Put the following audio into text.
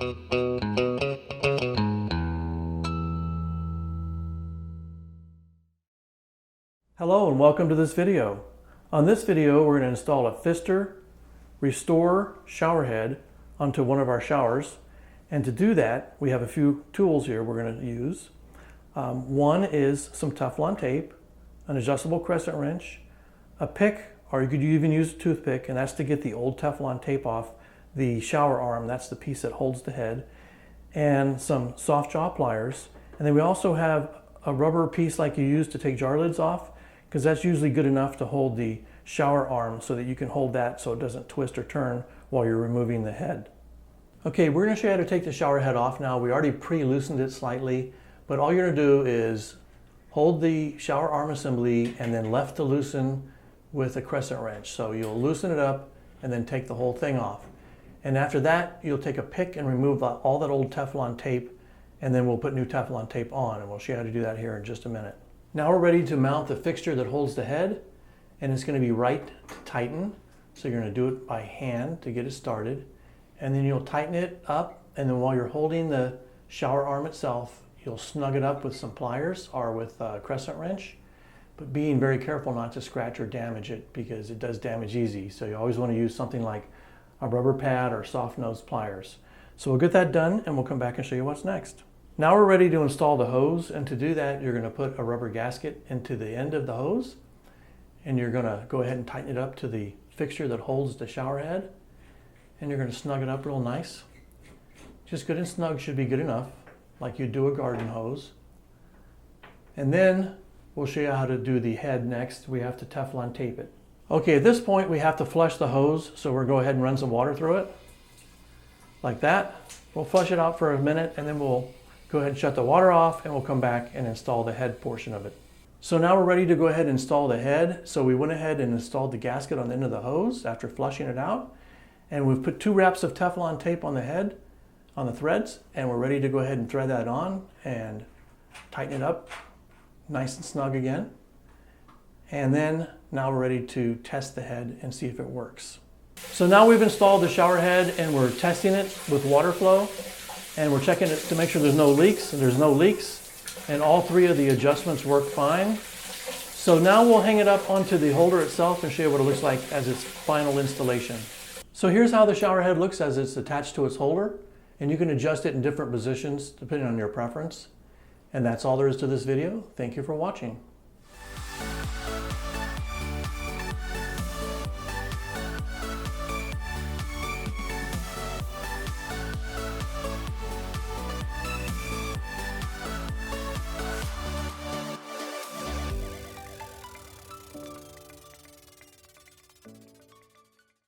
Hello and welcome to this video. On this video we're going to install a Pfister Restore shower head onto one of our showers, and to do that we have a few tools here we're going to use. One is some Teflon tape, an adjustable crescent wrench, a pick, or you could even use a toothpick, and that's to get the old Teflon tape off the shower arm. That's the piece that holds the head, and some soft jaw pliers. And then we also have a rubber piece like you use to take jar lids off, because that's usually good enough to hold the shower arm so that you can hold that so it doesn't twist or turn while you're removing the head. Okay, we're going to show you how to take the shower head off now. We already pre-loosened it slightly, but all you're going to do is hold the shower arm assembly and then left to loosen with a crescent wrench. So you'll loosen it up and then take the whole thing off. And after that, you'll take a pick and remove all that old Teflon tape, and then we'll put new Teflon tape on, and we'll show you how to do that here in just a minute. Now we're ready to mount the fixture that holds the head, and it's going to be right to tighten. So you're going to do it by hand to get it started, and then you'll tighten it up, and then while you're holding the shower arm itself, you'll snug it up with some pliers or with a crescent wrench, but being very careful not to scratch or damage it, because it does damage easy. So you always want to use something like a rubber pad or soft nosed pliers. So we'll get that done and we'll come back and show you what's next. Now we're ready to install the hose, and to do that you're going to put a rubber gasket into the end of the hose, and you're going to go ahead and tighten it up to the fixture that holds the shower head, and you're going to snug it up real nice. Just good and snug should be good enough, like you do a garden hose. And then we'll show you how to do the head next. We have to Teflon tape it. Okay, at this point we have to flush the hose, so we'll go ahead and run some water through it like that. We'll flush it out for a minute, and then we'll go ahead and shut the water off, and we'll come back and install the head portion of it. So now we're ready to go ahead and install the head. So we went ahead and installed the gasket on the end of the hose after flushing it out, and we've put 2 wraps of Teflon tape on the head, on the threads, and we're ready to go ahead and thread that on and tighten it up nice and snug again. And then now we're ready to test the head and see if it works. So now we've installed the shower head and we're testing it with water flow, and we're checking it to make sure there's no leaks, and there's no leaks, and all 3 of the adjustments work fine. So now we'll hang it up onto the holder itself and show you what it looks like as its final installation. So here's how the shower head looks as it's attached to its holder, and you can adjust it in different positions depending on your preference. And that's all there is to this video. Thank you for watching.